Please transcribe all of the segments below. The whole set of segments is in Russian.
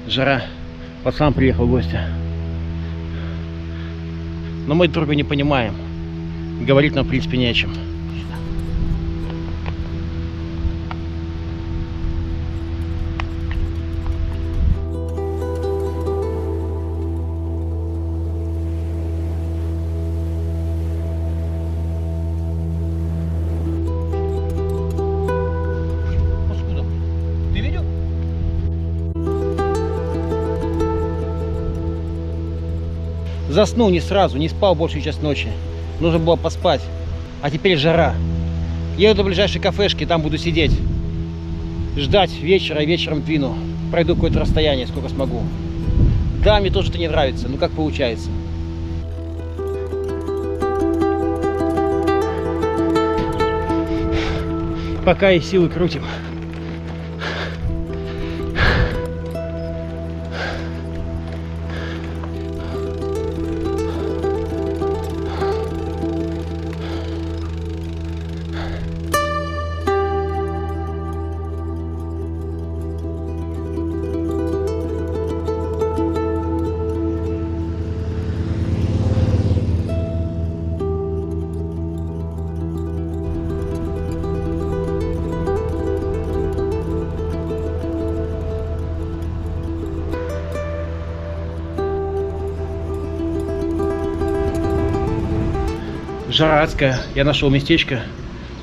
Жара. Пацан приехал в гости. Но мы друг друга не понимаем. Говорить нам, в принципе, не о чем. Ты видел? Заснул не сразу, не спал большую часть ночи. Нужно было поспать. А теперь жара. Еду до ближайшей кафешки, там буду сидеть. Ждать вечера, вечером двину. Пройду какое-то расстояние, сколько смогу. Да, мне тоже это не нравится, но как получается. Пока и силы крутим. Жара адская. Я нашел местечко.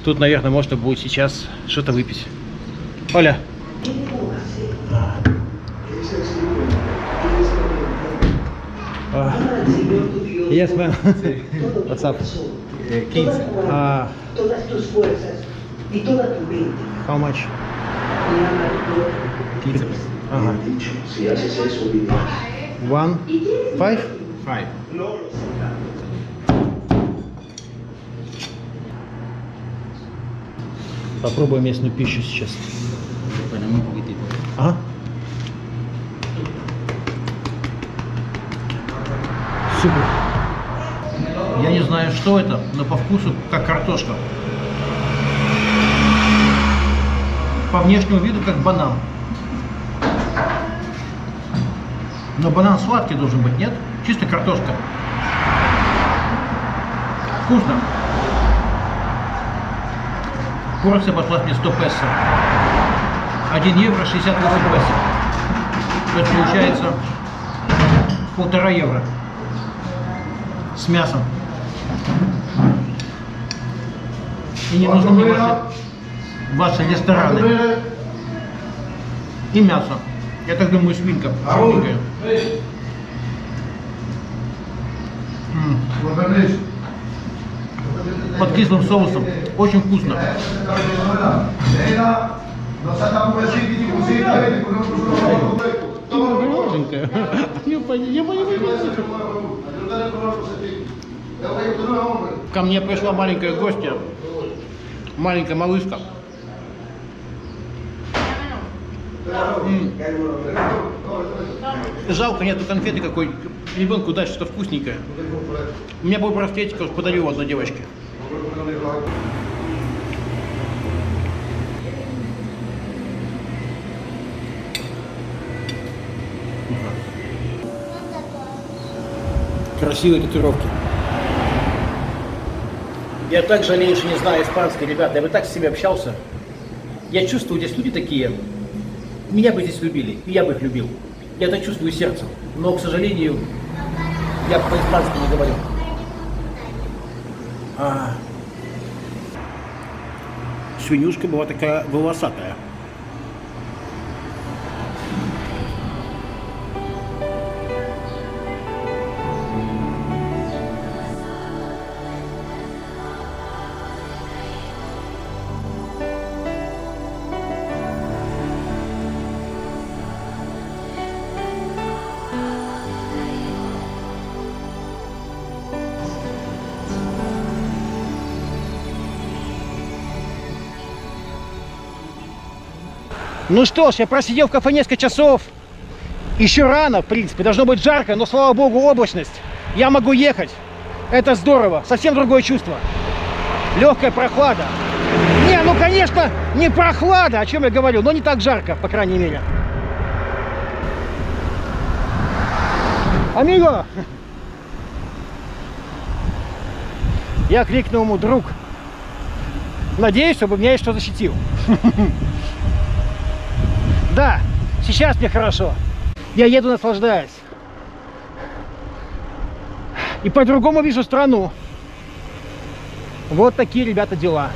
Тут, наверное, можно будет сейчас что-то выпить. Оля. Yes, man. What's up? 15. How much? 15. Ага. 1, 5? 5. Попробуем местную пищу сейчас. Ага. Супер. Я не знаю, что это, но по вкусу как картошка. По внешнему виду как банан. Но банан сладкий должен быть, нет? Чисто картошка. Вкусно. Порция обошлась мне 100 песо. 1 евро 68 песо. То есть получается 1,5 евро. С мясом. И не нужны мне ваши рестораны. И мясо. Я так думаю, свинка. Черненькая. Под кислым соусом. Очень вкусно. Ко мне пришла маленькая гостья. Маленькая малышка. Жалко, нету конфеты какой. Ребенку дать что-то вкусненькое. У меня был браслетик, уж подарил одной девочке. Красивые татуировки. Я так жалею, что не знаю испанский, ребята. Я бы так с ними общался. Я чувствую, здесь люди такие. Меня бы здесь любили, и я бы их любил. Я это чувствую сердцем. Но, к сожалению, я по-испански не говорю. Свинюшка была такая волосатая. Ну что ж, я просидел в кафе несколько часов. Еще рано, в принципе, должно быть жарко, но, слава богу, облачность. Я могу ехать. Это здорово, совсем другое чувство. Легкая прохлада. Не, ну конечно, не прохлада, о чем я говорю, но не так жарко, по крайней мере. Амиго! Я крикнул ему: друг. Надеюсь, чтобы меня что защитил. Да, сейчас мне хорошо. Я еду, наслаждаясь. И по-другому вижу страну. Вот такие, ребята, дела.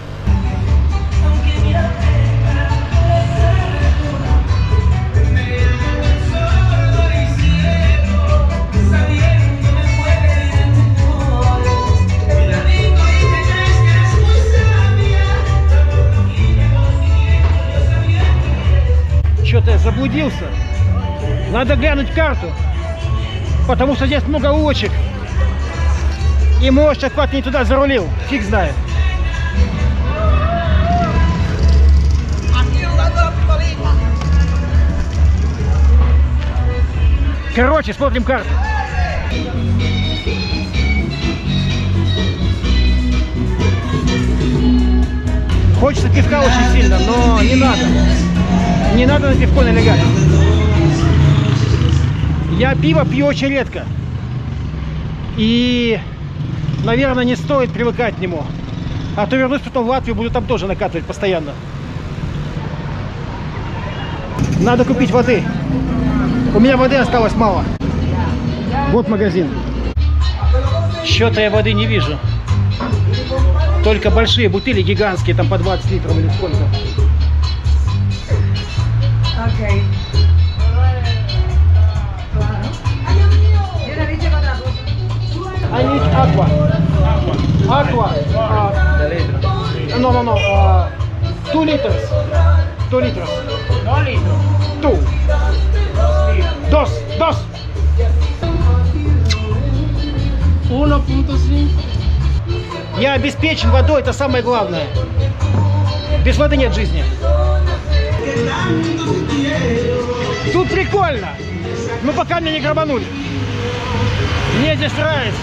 Что-то я заблудился. Надо глянуть карту, потому что здесь много улочек. И может, аккуратно не туда зарулил. Фиг знает. Короче, смотрим карту. Хочется пивка очень сильно, но не надо. Не надо на пивко налегать. Я пиво пью очень редко. И, наверное, не стоит привыкать к нему. А то вернусь потом в Латвию, буду там тоже накатывать постоянно. Надо купить воды. У меня воды осталось мало. Вот магазин. Что-то я воды не вижу. Только большие бутыли гигантские, там по 20 литров или сколько. Okay. I need aqua. Aqua. No. 2 liters. 2 liters. 2 liters. 2. Dos. 1.5. Я обеспечен водой, это самое главное. Без воды нет жизни. Тут прикольно, но пока меня не грабанули. Мне здесь нравится.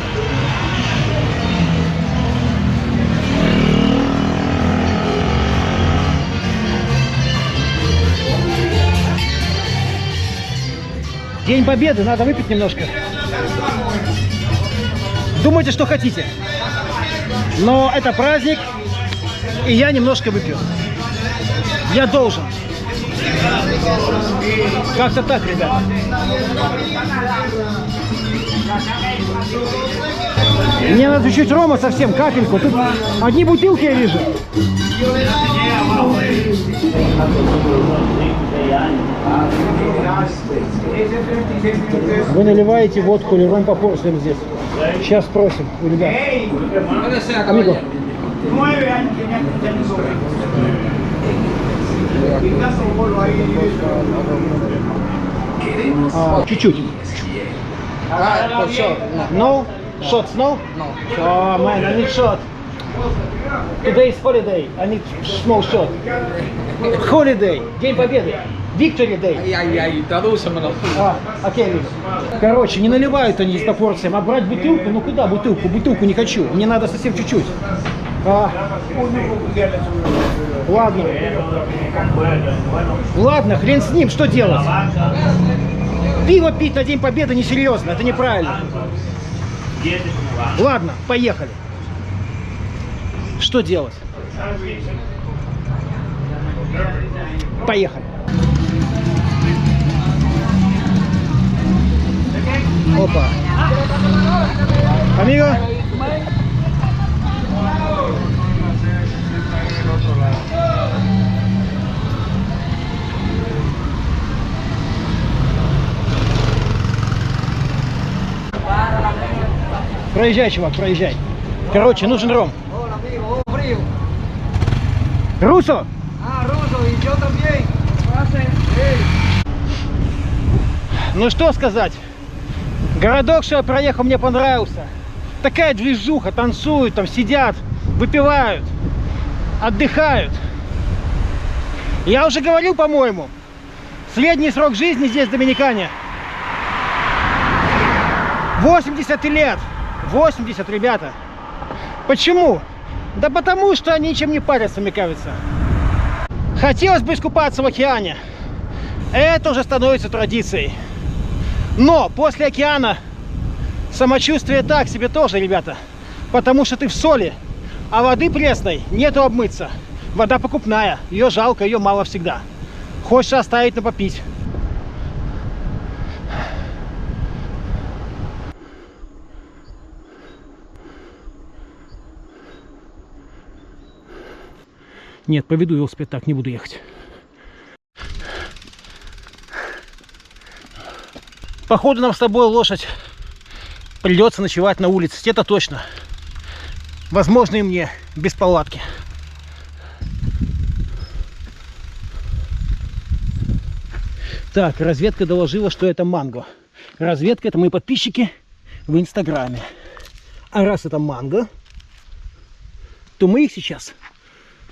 День Победы, надо выпить немножко. Думайте, что хотите. Но это праздник, и я немножко выпью. Я должен. Как-то так, ребята. Мне надо чуть-чуть рома совсем, капельку. Тут одни бутылки я вижу. Вы наливаете водку или ром по порциям здесь? Сейчас спросим у ребят. Амиго. Чуть-чуть. No? Shots, no? No. Oh man, I need shot. Today is holiday. I need small shot. Holiday. День Победы. Victory Day. Ай, традуцемelo. Окей, amigo. Короче, не наливают они по порциям, а брать бутылку, ну куда бутылку? Бутылку не хочу. Мне надо совсем чуть-чуть. Ладно. Ладно, хрен с ним, что делать? Пиво пить на День Победы несерьезно, это неправильно. Ладно, поехали. Что делать? Поехали. Опа. Амиго. Проезжай, чувак, проезжай. Короче, нужен ром. Русо! Русо, и yo también. Ну что сказать. Городок, что я проехал, мне понравился. Такая движуха, танцуют, там сидят, выпивают, отдыхают. Я уже говорил, по-моему, средний срок жизни здесь в Доминикане 80 лет. 80, ребята. Почему? Да потому что они ничем не парятся, мне кажется. Хотелось бы искупаться в океане. Это уже становится традицией. Но после океана самочувствие так себе тоже, ребята. Потому что ты в соли, а воды пресной нету обмыться. Вода покупная, ее жалко, ее мало всегда. Хочется оставить на попить. Нет, поведу велосипед так, не буду ехать. Походу нам с тобой, лошадь, придется ночевать на улице, это точно. Возможно и мне, без палатки. Так, разведка доложила, что это манго. Разведка — это мои подписчики в Инстаграме. А раз это манго, то мы их сейчас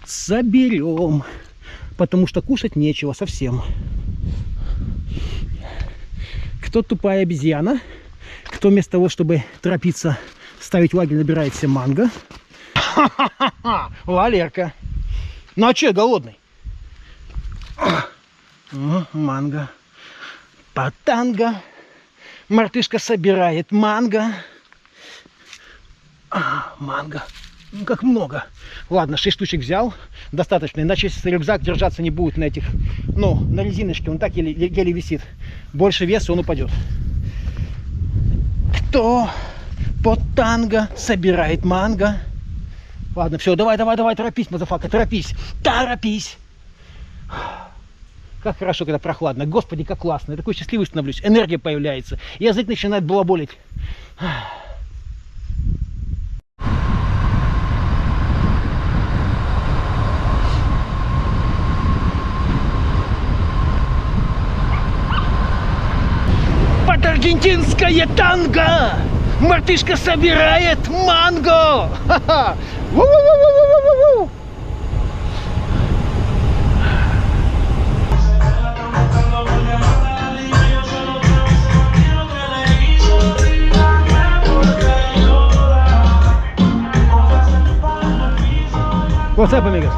соберем, потому что кушать нечего совсем. Кто тупая обезьяна, кто вместо того, чтобы торопиться ставить лагерь, набирает себе манго. Валерка. Ну а че я голодный? Манго. Патанга. Мартышка собирает манго. Манго. Ну, как много. Ладно, 6 штучек взял. Достаточно. Иначе рюкзак держаться не будет на этих, ну, на резиночке. Он так еле висит. Больше веса он упадет. Кто под танго собирает манго? Ладно, все, давай, торопись, мазафака, торопись. Торопись. Как хорошо, когда прохладно. Господи, как классно. Я такой счастливый становлюсь. Энергия появляется. Язык начинает балаболить. Под аргентинское танго мартышка собирает манго. Ха-ха. Ву-ву-ву-ву-ву-ву-ву. What's up, amigos?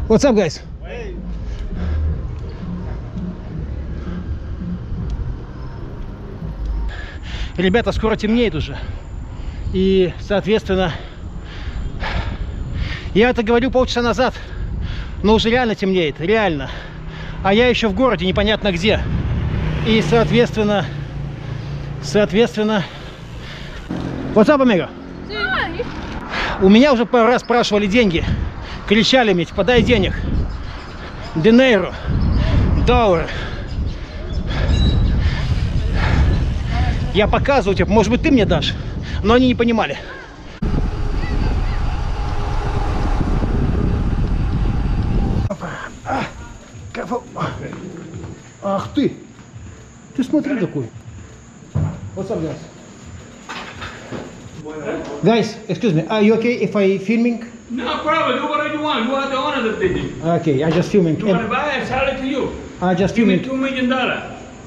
What's up, guys? Ребята, скоро темнеет уже. И, соответственно, я это говорю полчаса назад, но уже реально темнеет, реально. А я еще в городе, непонятно где. И, соответственно... What's up, amigo? У меня уже пару раз спрашивали деньги. Кричали мне, типа, дай денег. Dinero. Доллар. Я показываю, типа, может быть, ты мне дашь. Но они не понимали. Ах ты! Ты смотри какой. What's up, guys? Guys, excuse me. Are you okay if I filming? No problem. Do whatever you want. You are the owner of the thing. Okay, I just filming. You want to buy it? Sell it to you. I just Give me filming. $2 million.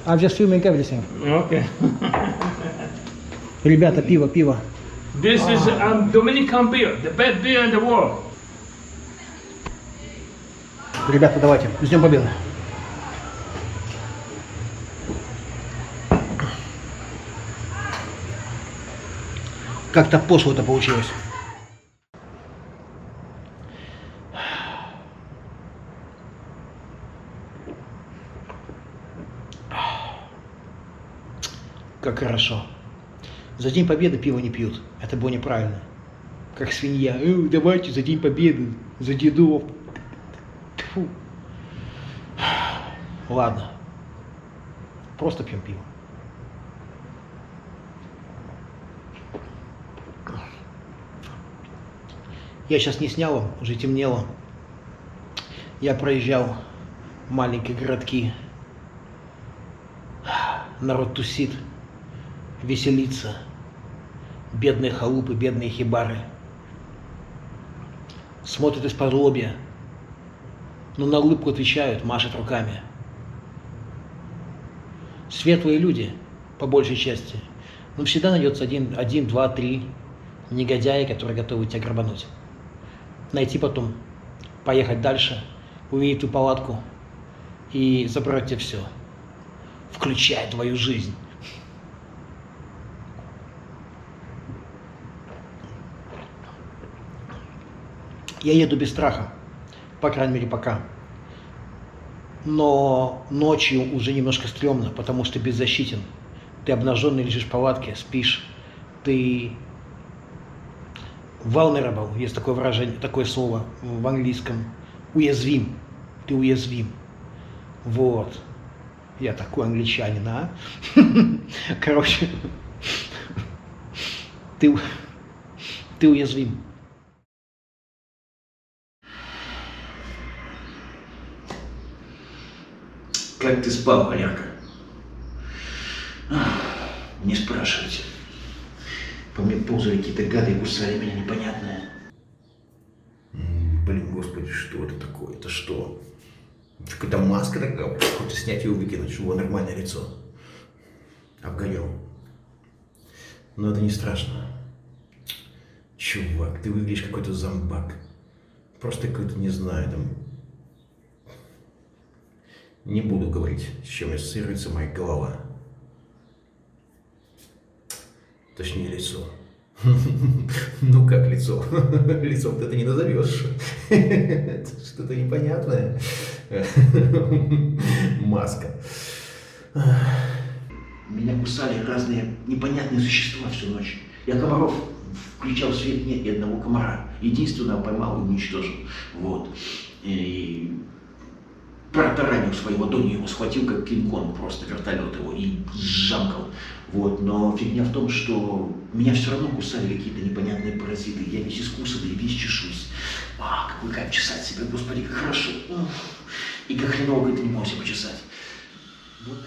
I'm just filming everything. Okay. Ребята, пиво. This is Dominican beer, the best beer in the world. Ребята, давайте. С Днем Победы. Как-то пошло это получилось. Как хорошо. За День Победы пиво не пьют. Это было неправильно. Как свинья. Давайте за День Победы, за дедов. Тьфу. Ладно. Просто пьем пиво. Я сейчас не снял вам, уже темнело. Я проезжал маленькие городки. Народ тусит, веселится. Бедные халупы, бедные хибары. смотрят из-под лобья, но на улыбку отвечают, машут руками. Светлые люди, по большей части, но всегда найдется один, два, три негодяи, которые готовы тебя грабануть. Найти потом, поехать дальше, увидеть ту палатку и забрать тебе все, включая твою жизнь. Я еду без страха, по крайней мере пока. Но ночью уже немножко стрёмно, потому что беззащитен. Ты обнаженный лежишь в палатке, спишь. Ты vulnerable, есть такое выражение, такое слово в английском. Уязвим. Ты уязвим. Вот. Я такой англичанин, а? Короче, ты уязвим. Как ты спал, Валерка? Не спрашивайте. По мне ползали какие-то гады и кусали меня непонятные. Блин, господи, что это такое? Это что? Какая-то маска такая, хочется снять ее и выкинуть, чтобы было нормальное лицо. Обгорел. Но это не страшно. Чувак, ты выглядишь какой-то зомбак. Просто какой-то, не знаю, там... Не буду говорить, с чем ассоциируется моя голова. Точнее, лицо. Ну как лицо? Лицом ты это не назовешь. Что-то непонятное. Маска. Меня кусали разные непонятные существа всю ночь. Я комаров включал свет, нет ни одного комара. Единственного поймал и уничтожил. Вот. И протаранил своей ладонью, его схватил как Кинг-Конг, просто вертолет его, и сжамкал. Вот. Но фигня в том, что меня все равно кусали какие-то непонятные паразиты. Я весь искусанный, весь чешусь. Какой кайф чесать себя, господи, как хорошо. И как хреново это не мог себя почесать. Вот.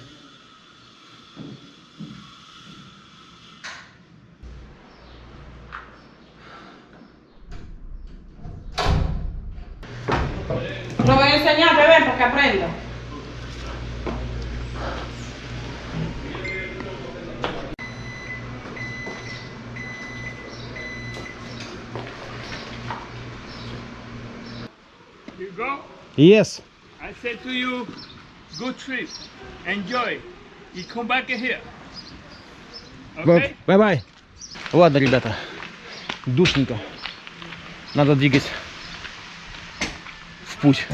Lo voy a enseñar, bebé, para que aprenda. You go. Yes. I say to you, good trip, enjoy. You come back here. Okay? Бай-бай. Ладно, ребята, душненько. Надо двигать в путь.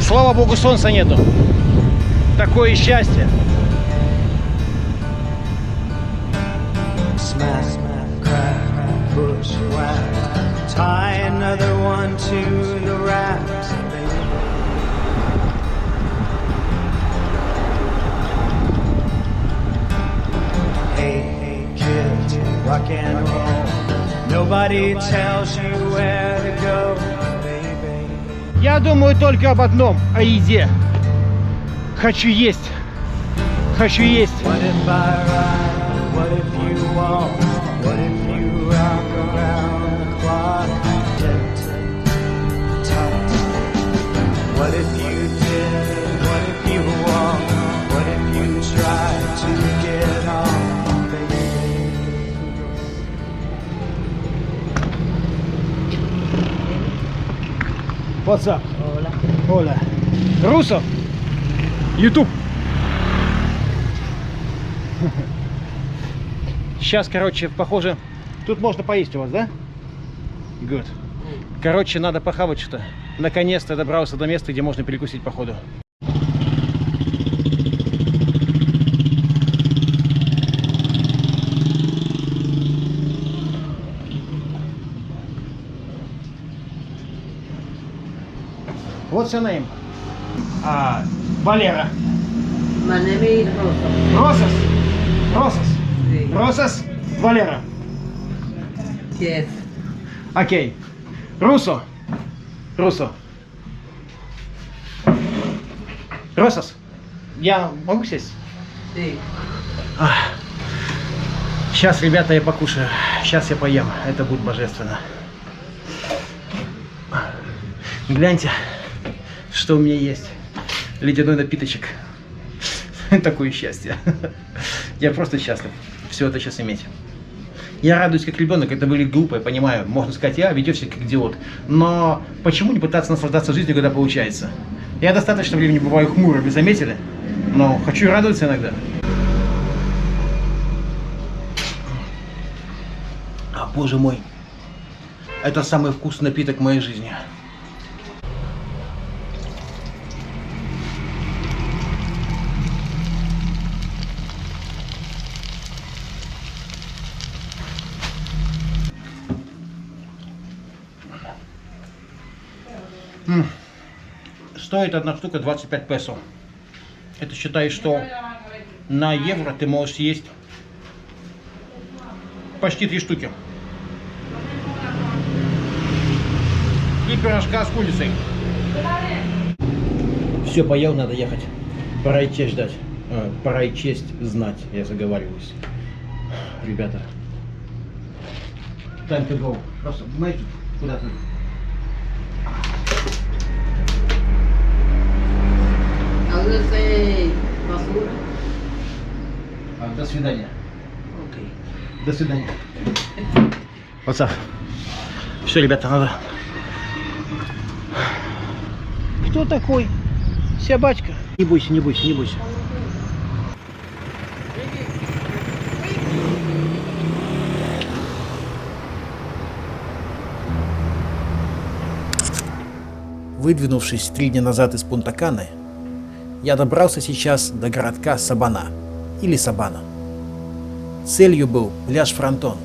Слава богу, солнца нету. Такое счастье. Smack, crack, push, whack. Tie another one to the racks. Hey, kid, rock and roll. Nobody tells you where to go, baby. Я думаю только об одном, о еде. Хочу есть. Хочу есть. What if I ride? What if you walk? What if you rock around the clock? Tick, tock. What if you did? What if you walk? What if you tried to get off, baby? What's up? Hola. Hola. Руссо. YouTube. Сейчас, короче, похоже, тут можно поесть у вас, да? Good. Короче, надо похавать что-то. Наконец-то я добрался до места, где можно перекусить по ходу. What's your name? Валера. My name is Rosa. Росас. Росас. Sí. Росас. Валера. Yes. Окей. Руссо. Руссо. Росас. Я могу сесть? Sí. Сейчас, ребята, я покушаю. Сейчас я поем. Это будет божественно. Гляньте, что у меня есть. Ледяной напиточек. Такое счастье. Я просто счастлив все это сейчас иметь. Я радуюсь как ребенок, это выглядит глупо, я понимаю. Можно сказать, я ведешь себя как идиот. Но почему не пытаться наслаждаться жизнью, когда получается? Я достаточно времени бываю хмурым, вы заметили? Но хочу радоваться иногда. А, боже мой. Это самый вкусный напиток в моей жизни. Стоит одна штука 25 песо. Это считай, что на евро ты можешь съесть почти 3 штуки. И пирожка с курицей. Все, поел, надо ехать. Пора и честь ждать. Пора и честь знать, я заговариваюсь. Ребята. Time to go. Просто, знаете, куда-то. До свидания. Окей. До свидания. What's Все, ребята, надо. Кто такой? Собачка. Не бойся, не бойся, не бойся. Выдвинувшись 3 дня назад из Пунта-Каны, я добрался сейчас до городка Сабана, или Сабана. Целью был пляж Фронтон,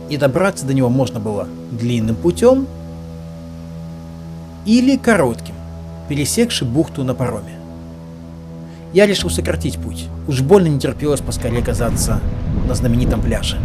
и добраться до него можно было длинным путем или коротким, пересекши бухту на пароме. Я решил сократить путь, уж больно не терпелось поскорее оказаться на знаменитом пляже.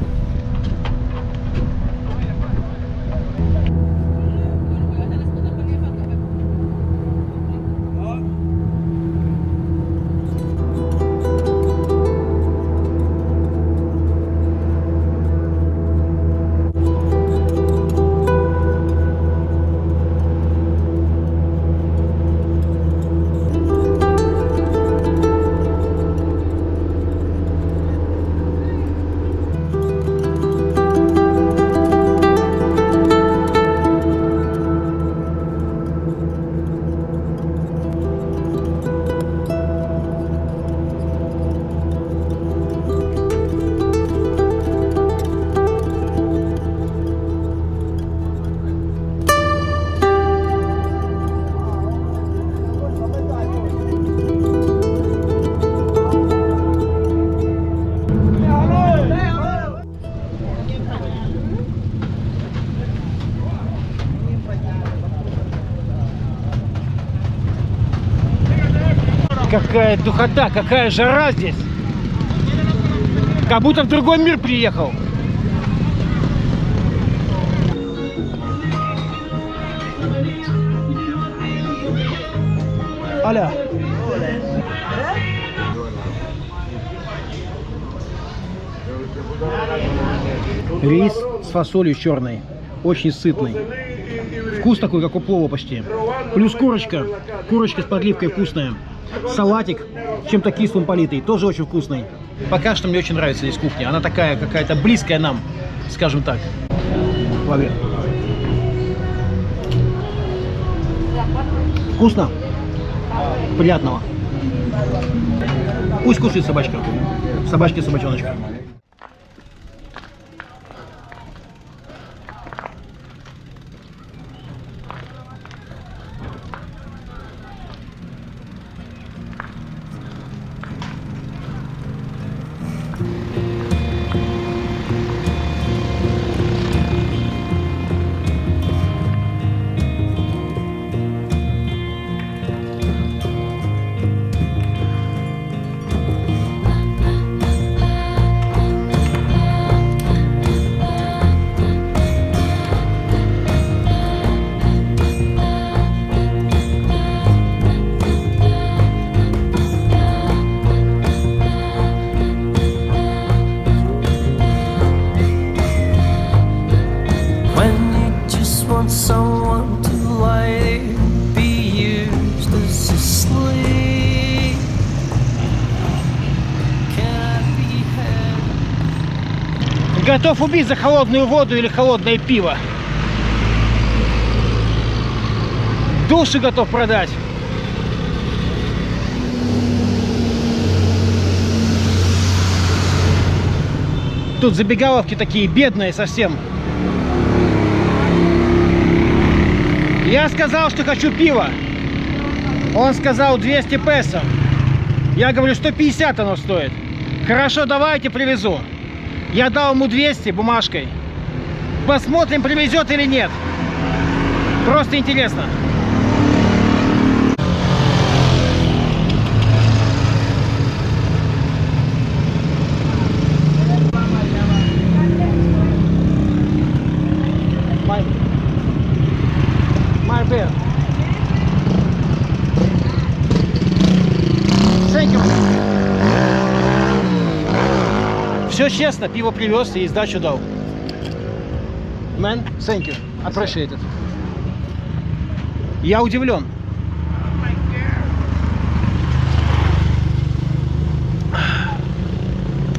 Какая духота, какая жара здесь. Как будто в другой мир приехал. Аля. Рис с фасолью черной. Очень сытный. Вкус такой, как у плова почти. Плюс курочка. Курочка с подливкой вкусная. Салатик чем-то кислым политый. Тоже очень вкусный. Пока что мне очень нравится здесь кухня. Она такая какая-то близкая нам, скажем так. Лови. Вкусно? Приятного. Пусть кушает собачка. Собачка-собачоночка. Готов убить за холодную воду или холодное пиво. Душу готов продать. Тут забегаловки такие бедные совсем. Я сказал, что хочу пива. Он сказал 200 песо. Я говорю, 150 оно стоит. Хорошо, давайте привезу. Я дал ему 200 бумажкой. Посмотрим, привезет или нет. Просто интересно. My beer. Thank you. Все честно, пиво привез и сдачу дал. Man, thank you. Appreciate it. Я удивлен.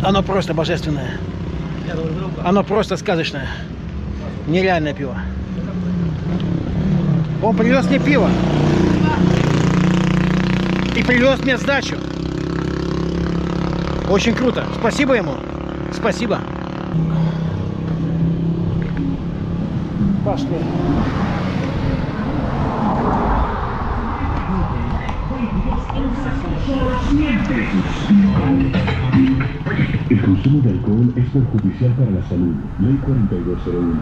Оно просто божественное. Оно просто сказочное. Нереальное пиво. Он привез мне пиво. И привез мне сдачу. Очень круто. Спасибо ему. Спасибо. Пошли. El consumo de alcohol es perjudicial para la salud. Ley 4201.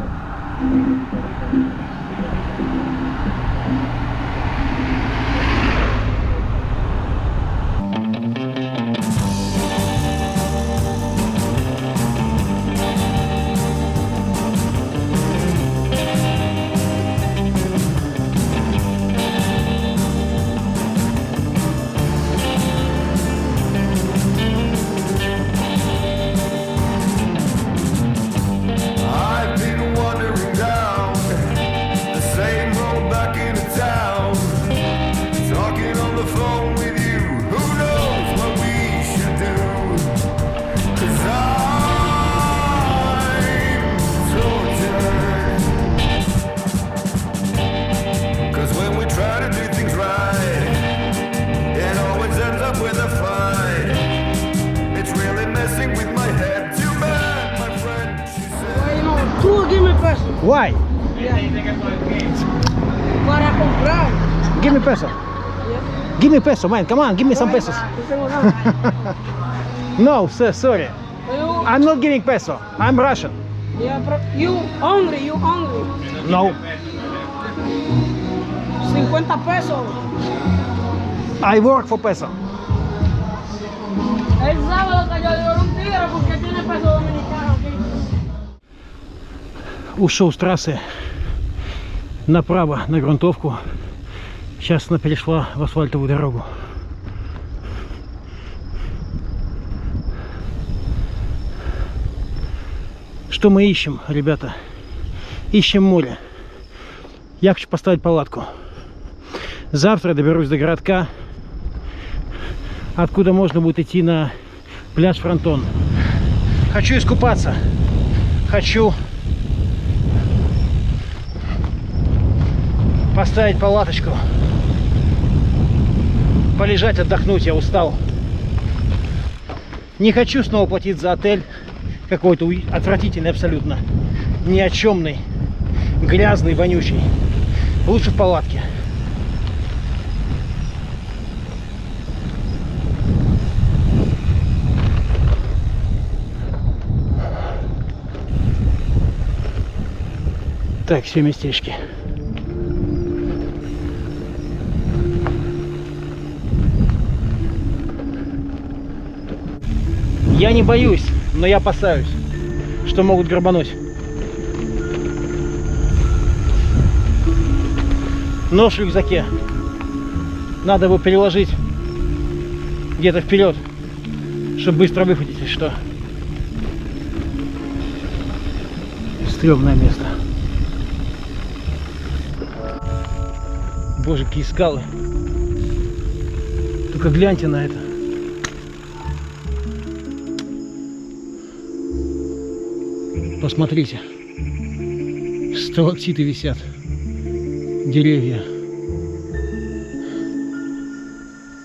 I've been wandering down the same road back into town, talking on the phone with you. Who knows what we should do? 'Cause I'm tortured. 'Cause when we try to do things right, it always ends up with a fight. It's really messing with my head. Too bad, my friend, she said. Bueno, tú give me peso Why? para comprar. Give me peso. Give me peso, man. Come on, give me some pesos. No, sir, sorry. I'm not giving peso. I'm Russian. You hungry. No. 50 pesos. I work for peso. El sábado cayó de oro un tigre porque tiene peso dominicano aquí. Ушел с трассы направо на грунтовку. Сейчас она перешла в асфальтовую дорогу. Что мы ищем, ребята? Ищем море. Я хочу поставить палатку. Завтра доберусь до городка, откуда можно будет идти на пляж Фронтон. Хочу искупаться. Хочу поставить палаточку. Полежать, отдохнуть. Я устал. Не хочу снова платить за отель. Какой-то отвратительный абсолютно. Ни о чемный. Грязный, вонючий. Лучше в палатке. Так, все местечки. Я не боюсь, но я опасаюсь, что могут грабануть. Нож в рюкзаке. Надо его переложить где-то вперед, чтобы быстро выхватить, или что. Стрёмное место. Боже, какие скалы. Только гляньте на это. Посмотрите. Сталактиты висят. Деревья.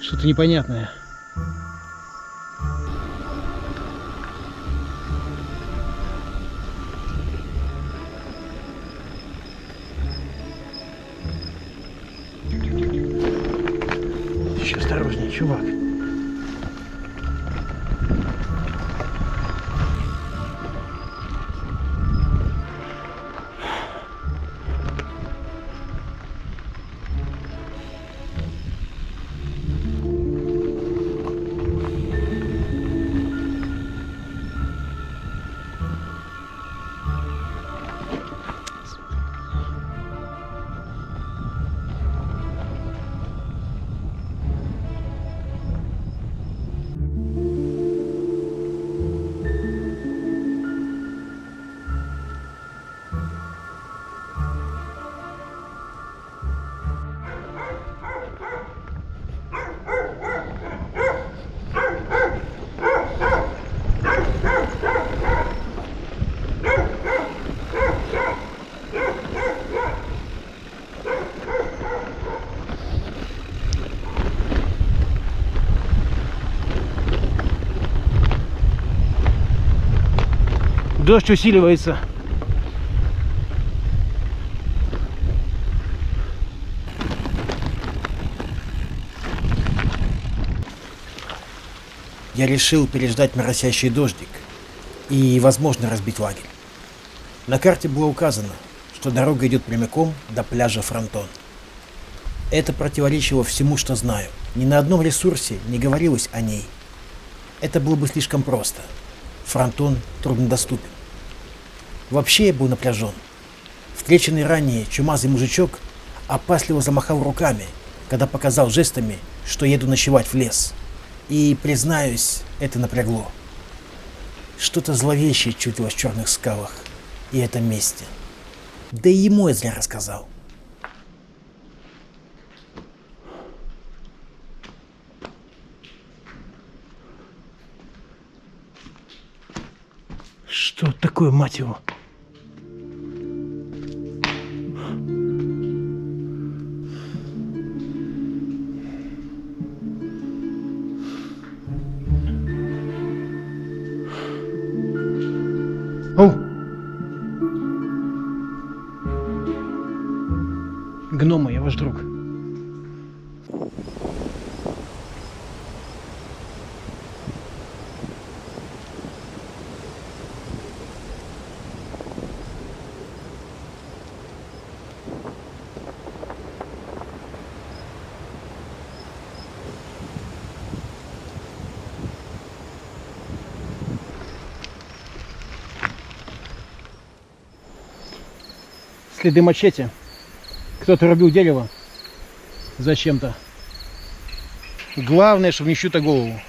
Что-то непонятное. Еще осторожнее, чувак. Дождь усиливается. Я решил переждать моросящий дождик и, возможно, разбить лагерь. На карте было указано, что дорога идет прямиком до пляжа Фронтон. Это противоречило всему, что знаю. Ни на одном ресурсе не говорилось о ней. Это было бы слишком просто. Фронтон труднодоступен. Вообще я был напряжен. Встреченный ранее чумазый мужичок опасливо замахал руками, когда показал жестами, что еду ночевать в лес. И, признаюсь, это напрягло. Что-то зловещее чудилось в черных скалах и этом месте. Да и ему я зря рассказал. Что такое, мать его? О! Гномы, я ваш друг. Следы мачете. Кто-то рубил дерево. Зачем-то. Главное, чтобы не чью-то голову.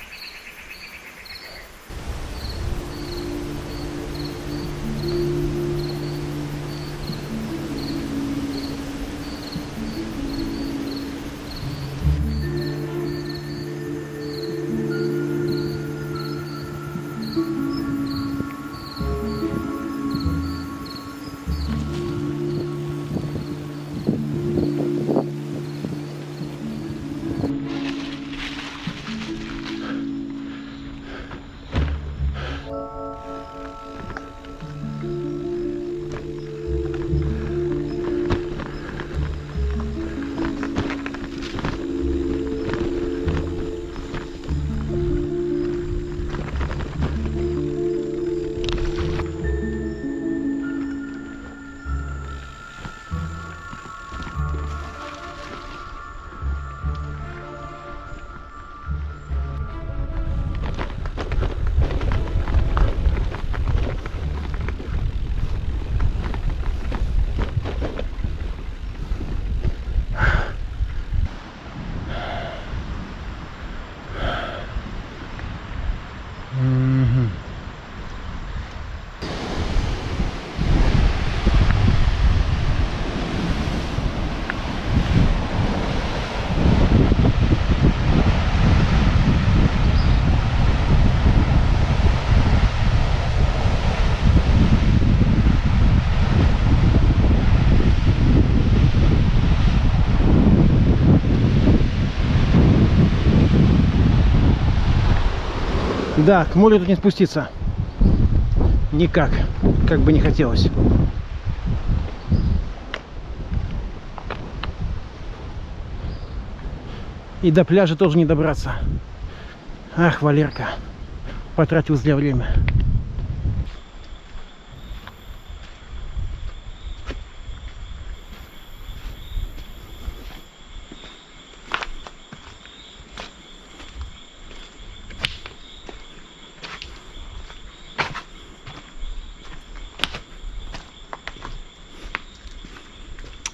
Да, к морю тут не спуститься. Никак. Как бы не хотелось. И до пляжа тоже не добраться. Ах, Валерка. Потратил зря время.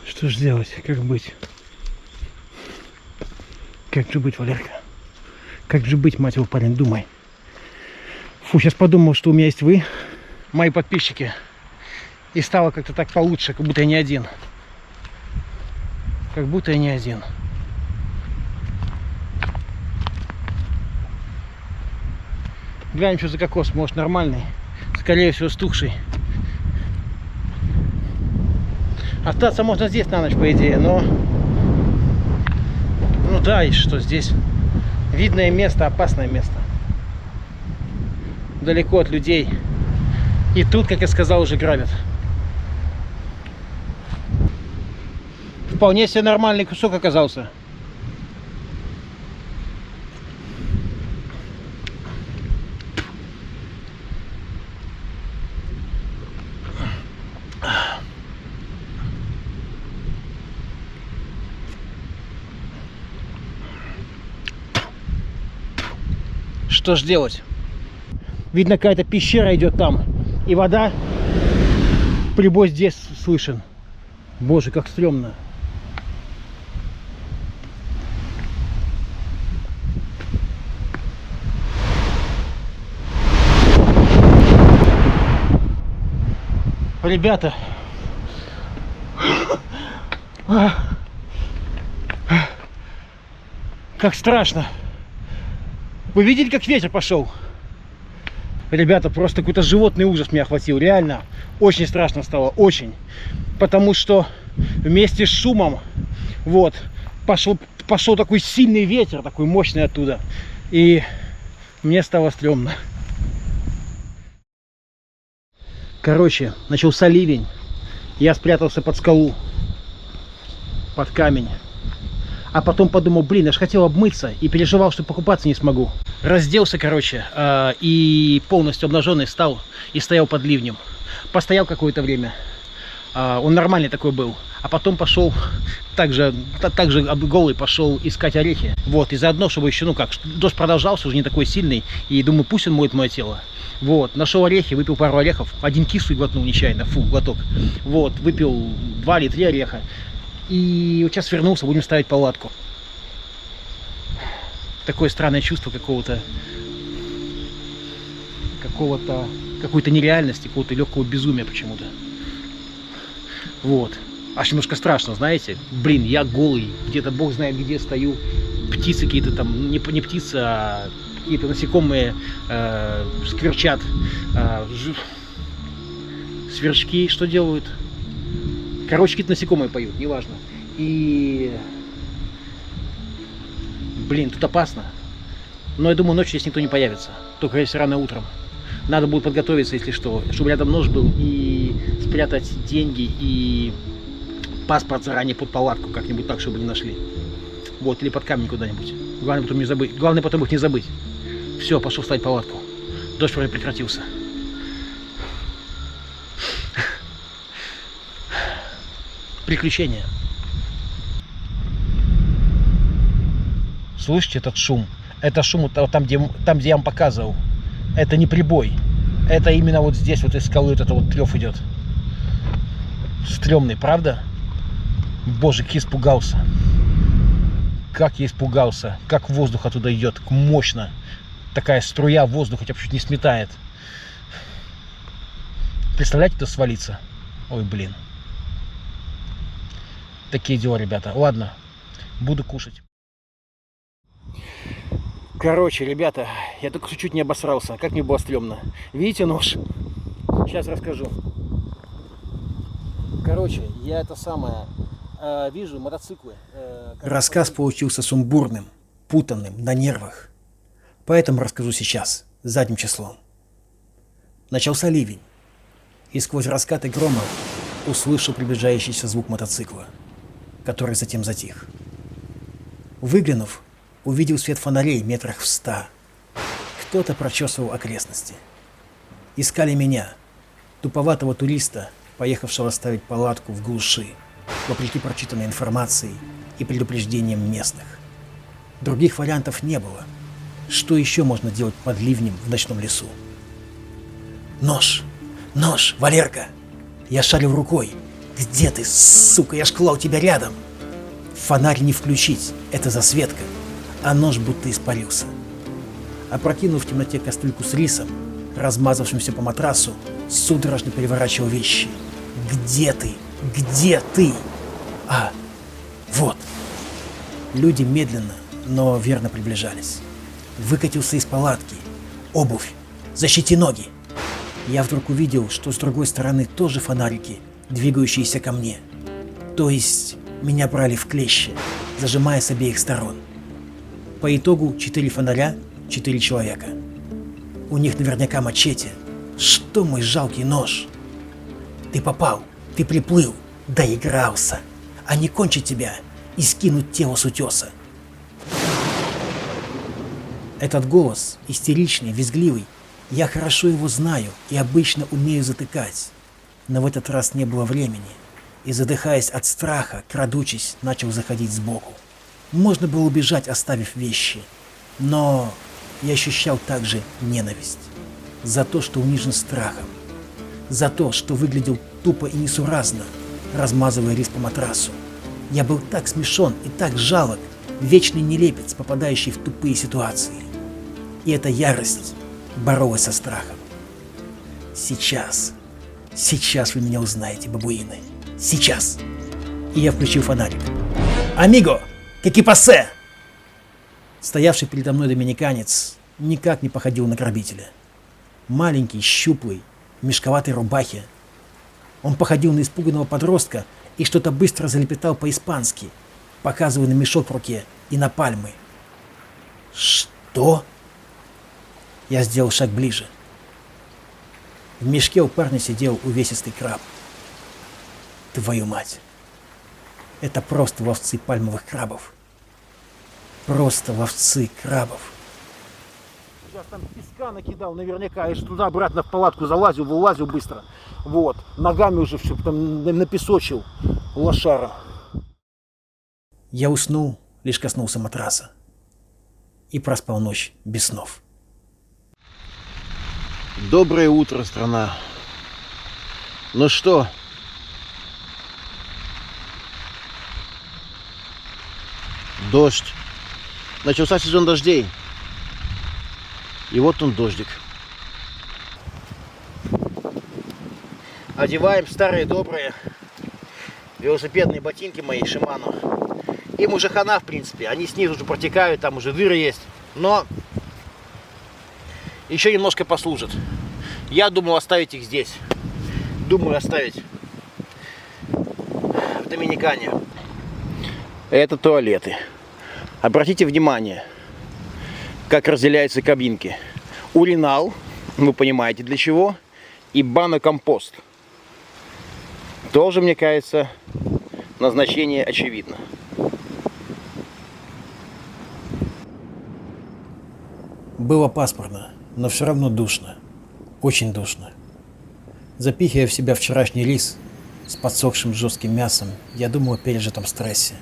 Что ж делать? Как быть? Как же быть, Валерка? Как же быть, мать его, парень, думай. Фу, сейчас подумал, что у меня есть вы, мои подписчики. И стало как-то так получше, как будто я не один. Как будто я не один. Глянем, что за кокос. Может, нормальный. Скорее всего, стухший. Остаться можно здесь на ночь, по идее, но... Ну да, и что здесь? Видное место, опасное место. Далеко от людей. И тут, как я сказал, уже грабят. Вполне себе нормальный кусок оказался. Что ж делать? Видно, какая-то пещера идет там. И вода. Прибой здесь слышен. Боже, как стрёмно. Ребята. Как страшно. Вы видели, как ветер пошел? Ребята, просто какой-то животный ужас меня охватил. Реально, очень страшно стало, очень. Потому что вместе с шумом, вот, пошел такой сильный ветер, такой мощный оттуда. И мне стало стрёмно. Короче, начался ливень. Я спрятался под скалу, под камень. А потом подумал, блин, я же хотел обмыться и переживал, что покупаться не смогу. Разделся, короче, и полностью обнаженный стал и стоял под ливнем. Постоял какое-то время. Он нормальный такой был. А потом пошел, также голый пошел искать орехи. Вот, и заодно, чтобы еще, ну как, дождь продолжался, уже не такой сильный. И думаю, пусть он моет мое тело. Вот, нашел орехи, выпил пару орехов. Один кислый глотнул нечаянно, фу, глоток. Вот, выпил 2 или 3 ореха. И вот сейчас вернулся, будем ставить палатку. Такое странное чувство какой-то нереальности, какого-то легкого безумия почему-то. Вот. Аж немножко страшно, знаете. Блин, я голый, где-то бог знает где стою. Птицы какие-то там, не птицы, а какие-то насекомые скверчат. Сверчки что делают? Короче, какие-то насекомые поют, неважно. И... Блин, тут опасно. Но я думаю, ночью здесь никто не появится. Только если рано утром. Надо будет подготовиться, если что. Чтобы рядом нож был и спрятать деньги и паспорт заранее под палатку. Как-нибудь так, чтобы не нашли. Вот, или под камень куда-нибудь. Главное потом не забыть. Главное потом их не забыть. Все, пошел ставить палатку. Дождь вроде прекратился. Приключения. Слышите этот шум? Это шум там, где я вам показывал. Это не прибой. Это именно вот здесь, вот из скалы, вот это вот трёв идет. Стрёмный, правда? Боже, как я испугался. Как я испугался. Как воздух оттуда идет. Мощно. Такая струя воздуха тебя чуть не сметает. Представляете, кто свалится? Ой, блин. Такие дела, ребята. Ладно, буду кушать. Короче, ребята, я только чуть-чуть не обосрался. Как мне было стрёмно. Видите нож? Сейчас расскажу. Короче, я это самое... вижу мотоциклы. Рассказ получился сумбурным, путанным, на нервах. Поэтому расскажу сейчас. задним числом. Начался ливень, и сквозь раскаты грома услышал приближающийся звук мотоцикла, который затем затих. Выглянув, увидел свет фонарей метрах в 100. Кто-то прочесывал окрестности. Искали меня, туповатого туриста, поехавшего ставить палатку в глуши, вопреки прочитанной информации и предупреждениям местных. Других вариантов не было. Что еще можно делать под ливнем в ночном лесу? Нож! Нож, Валерка! Я шарил рукой. Где ты, сука? Я ж клал тебя рядом. Фонарь не включить, это засветка, а нож будто испарился. Опрокинув в темноте кастрюльку с рисом, размазавшимся по матрасу, судорожно переворачивал вещи. Где ты? Где ты? А, вот. Люди медленно, но верно приближались. Выкатился из палатки. Обувь. Защити ноги. Я вдруг увидел, что с другой стороны тоже фонарики, двигающиеся ко мне. То есть меня брали в клещи, зажимая с обеих сторон. По итогу 4 фонаря, 4 человека. У них наверняка мачете. Что мой жалкий нож? Ты попал, ты приплыл, доигрался. А не кончить тебя и скинуть тело с утеса. Этот голос, истеричный, визгливый, я хорошо его знаю и обычно умею затыкать. Но в этот раз не было времени, и, задыхаясь от страха, крадучись, начал заходить сбоку. Можно было убежать, оставив вещи, но я ощущал также ненависть. За то, что унижен страхом. За то, что выглядел тупо и несуразно, размазывая рис по матрасу. Я был так смешон и так жалок, вечный нелепец, попадающий в тупые ситуации. И эта ярость боролась со страхом. Сейчас вы меня узнаете, бабуины. Сейчас. И я включил фонарик. Амиго, каки пасе! Стоявший передо мной доминиканец никак не походил на грабителя. Маленький, щуплый, в мешковатой рубахе. Он походил на испуганного подростка и что-то быстро залепетал по-испански, показывая на мешок в руке и на пальмы. Что? Я сделал шаг ближе. В мешке у парня сидел увесистый краб. Твою мать. Это просто ловцы пальмовых крабов. Просто ловцы крабов. Сейчас там песка накидал наверняка, и туда-обратно в палатку залазил, вылазил быстро. Вот. Ногами уже все там напесочил лошара. Я уснул, лишь коснулся матраса. И проспал ночь без снов. Доброе утро, страна. Ну что? Дождь. Начался сезон дождей. И вот он, дождик. Одеваем старые добрые велосипедные ботинки мои Shimano. Им уже хана, в принципе. Они снизу уже протекают, там уже дыры есть. Но еще немножко послужат. Я думал оставить их здесь. Думаю оставить в Доминикане. Это туалеты. Обратите внимание, как разделяются кабинки. Уринал, вы понимаете для чего, и банокомпост. Тоже, мне кажется, назначение очевидно. Было пасмурно, но все равно душно. Очень душно. Запихивая в себя вчерашний рис с подсохшим жестким мясом, я думал о пережитом стрессе,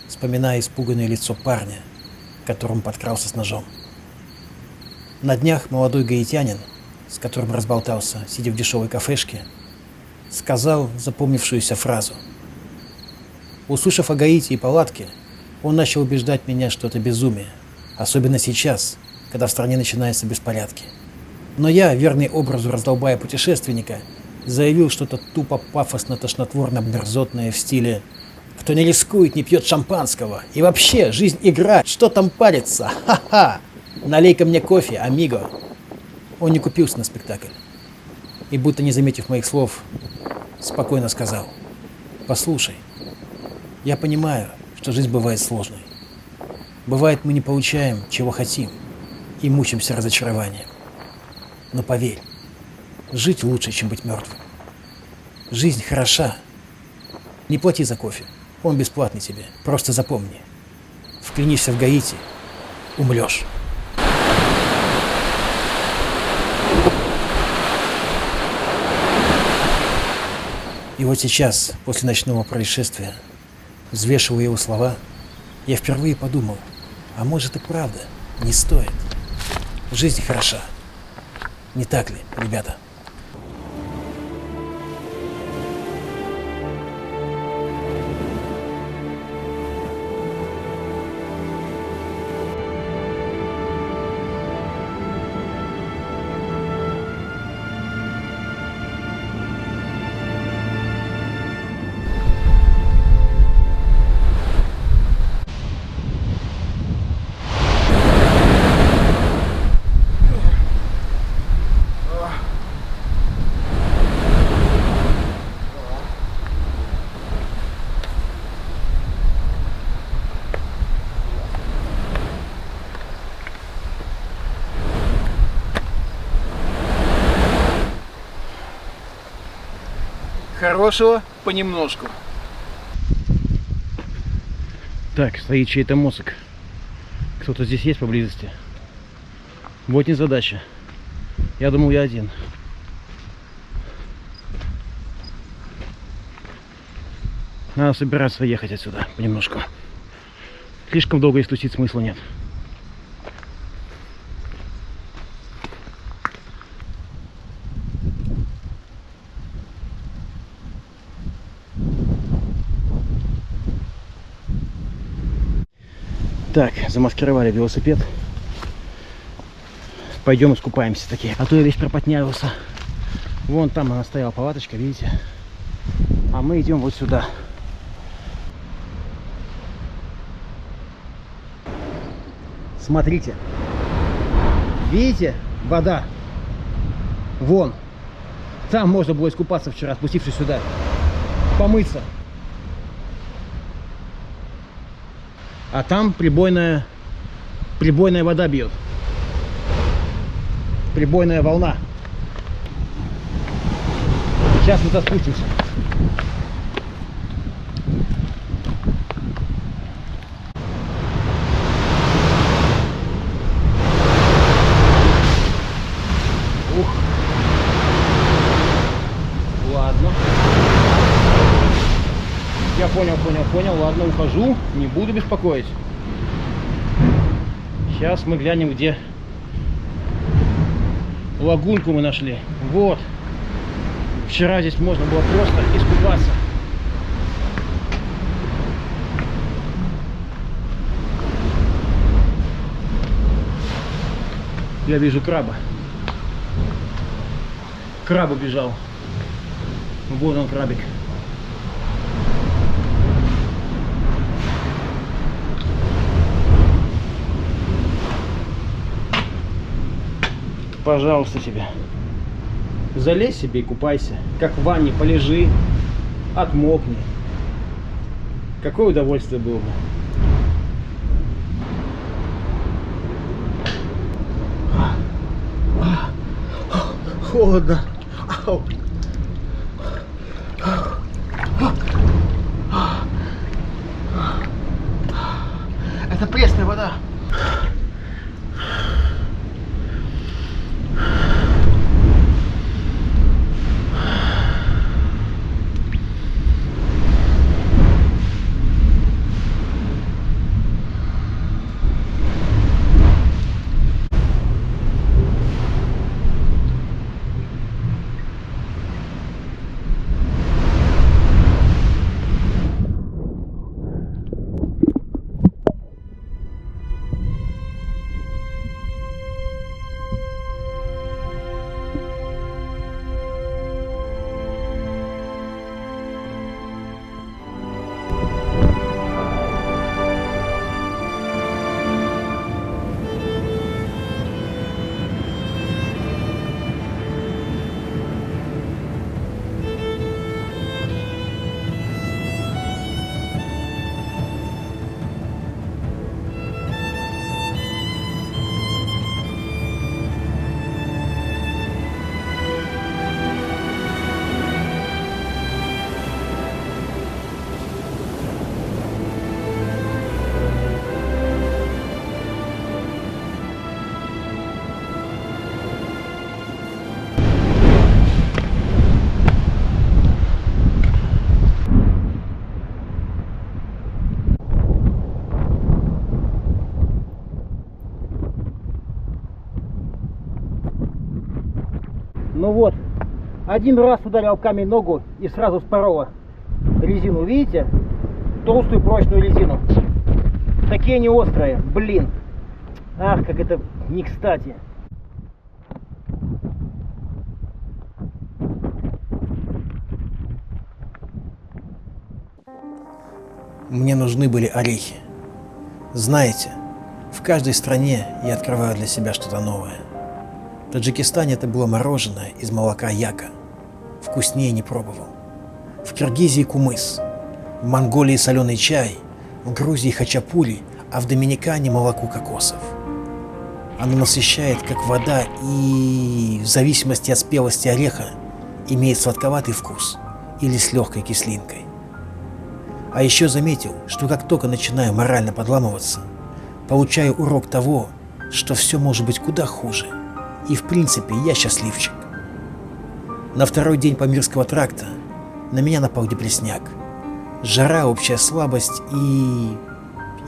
вспоминая испуганное лицо парня, к которому подкрался с ножом. На днях молодой гаитянин, с которым разболтался, сидя в дешевой кафешке, сказал запомнившуюся фразу. Услышав о Гаити и палатке, он начал убеждать меня, что это безумие, особенно сейчас, когда в стране начинаются беспорядки. Но я, верный образу раздолбая путешественника, заявил что-то тупо пафосно-тошнотворно-мерзотное в стиле «Кто не рискует, не пьет шампанского. И вообще, жизнь игра, что там париться? Ха-ха! Налей-ка мне кофе, амиго!» Он не купился на спектакль. И, будто не заметив моих слов, спокойно сказал: «Послушай, я понимаю, что жизнь бывает сложной. Бывает, мы не получаем, чего хотим, и мучимся разочарованием. Но поверь, жить лучше, чем быть мертвым. Жизнь хороша. Не плати за кофе, он бесплатный тебе. Просто запомни. Вклинишься в Гаити — умрешь. И вот сейчас, после ночного происшествия, взвешивая его слова, я впервые подумал, а может и правда не стоит. Жизнь хороша. Не так ли, ребята? Хорошего понемножку. Так, стоит чей-то мозг. Кто-то здесь есть поблизости? Вот незадача. Я думал, я один. Надо собираться ехать отсюда понемножку. Слишком долго здесь тусить смысла нет. Так, замаскировали велосипед. Пойдем искупаемся такие. А то я весь пропотнявился. Вон там она стояла палаточка, видите? А мы идем вот сюда. Смотрите. Видите? Вода. Вон. Там можно было искупаться вчера, спустившись сюда. Помыться. А там прибойная вода бьет. Прибойная волна. Сейчас мы туда спустимся. Ух. Ладно. Я понял. Ладно, ухожу. Не буду беспокоить. Сейчас мы глянем, где лагунку мы нашли. Вот. Вчера здесь можно было просто искупаться. Я вижу краба. Краб убежал. Вот он, крабик. Пожалуйста тебе. Залезь себе и купайся. Как в ванне, полежи, отмокни. Какое удовольствие было бы. Холодно. Ау. Это пресная вода. Один раз ударил камень в ногу и сразу вспороло резину. Видите? Толстую прочную резину. Такие они острые. Блин. Ах, как это не кстати. Мне нужны были орехи. Знаете, в каждой стране я открываю для себя что-то новое. В Таджикистане это было мороженое из молока яка. Вкуснее не пробовал. В Киргизии кумыс, в Монголии соленый чай, в Грузии хачапури, а в Доминикане молоко кокосов. Оно насыщает, как вода, и в зависимости от спелости ореха имеет сладковатый вкус или с легкой кислинкой. А еще заметил, что как только начинаю морально подламываться, получаю урок того, что все может быть куда хуже. И в принципе я счастливчик. На второй день Памирского тракта на меня напал депресняк. Жара, общая слабость, и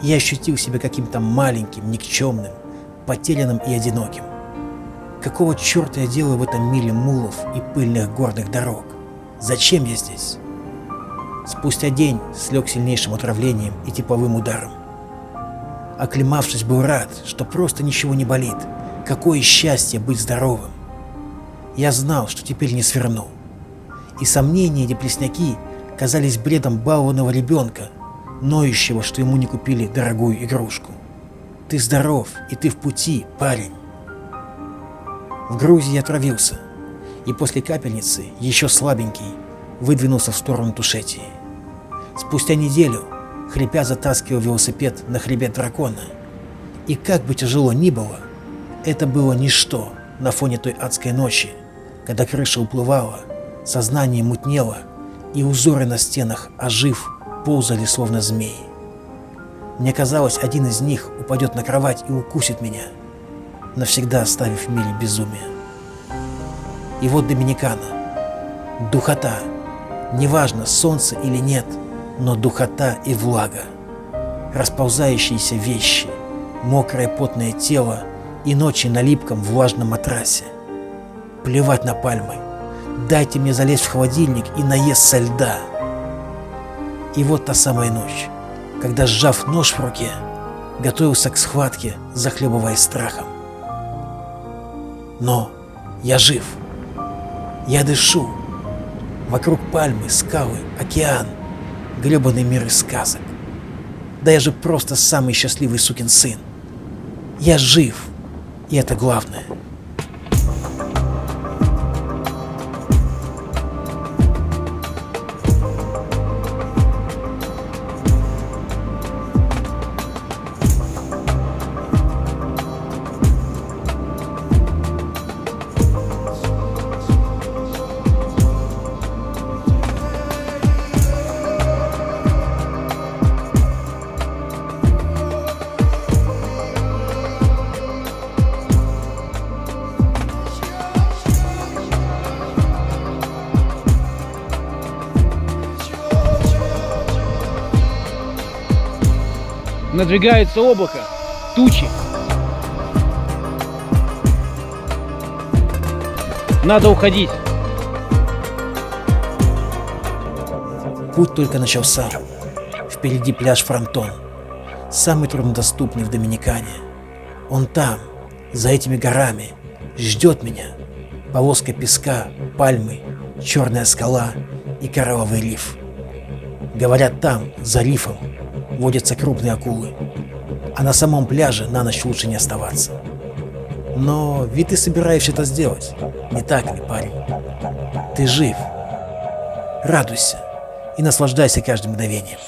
я ощутил себя каким-то маленьким, никчемным, потерянным и одиноким. Какого черта я делаю в этом мире мулов и пыльных горных дорог? Зачем я здесь? Спустя день слег сильнейшим отравлением и тепловым ударом. Оклемавшись, был рад, что просто ничего не болит. Какое счастье быть здоровым! Я знал, что теперь не сверну. И сомнения депресняки казались бредом балованного ребенка, ноющего, что ему не купили дорогую игрушку. Ты здоров, и ты в пути, парень. В Грузии я отравился, и после капельницы, еще слабенький, выдвинулся в сторону Тушетии. Спустя неделю, хрипя, затаскивал велосипед на хребет дракона. И как бы тяжело ни было, это было ничто на фоне той адской ночи, когда крыша уплывала, сознание мутнело, и узоры на стенах, ожив, ползали словно змеи. Мне казалось, один из них упадет на кровать и укусит меня, навсегда оставив в мире безумие. И вот Доминикана. Духота. Неважно, солнце или нет, но духота и влага. Расползающиеся вещи, мокрое потное тело и ночи на липком влажном матрасе. Плевать на пальмы. Дайте мне залезть в холодильник и наесться льда. И вот та самая ночь, когда, сжав нож в руке, готовился к схватке, захлебываясь страхом. Но я жив. Я дышу. Вокруг пальмы, скалы, океан, гребаный мир из сказок. Да я же просто самый счастливый сукин сын. Я жив, и это главное. Надвигается облако, тучи. Надо уходить. Путь только начался. Впереди пляж Фронтон, самый труднодоступный в Доминикане. Он там, за этими горами, ждет меня. Полоска песка, пальмы, черная скала и коралловый риф. Говорят, там, за рифом, водятся крупные акулы, а на самом пляже на ночь лучше не оставаться. Но ведь ты собираешься это сделать, не так ли, парень? Ты жив. Радуйся и наслаждайся каждым мгновением.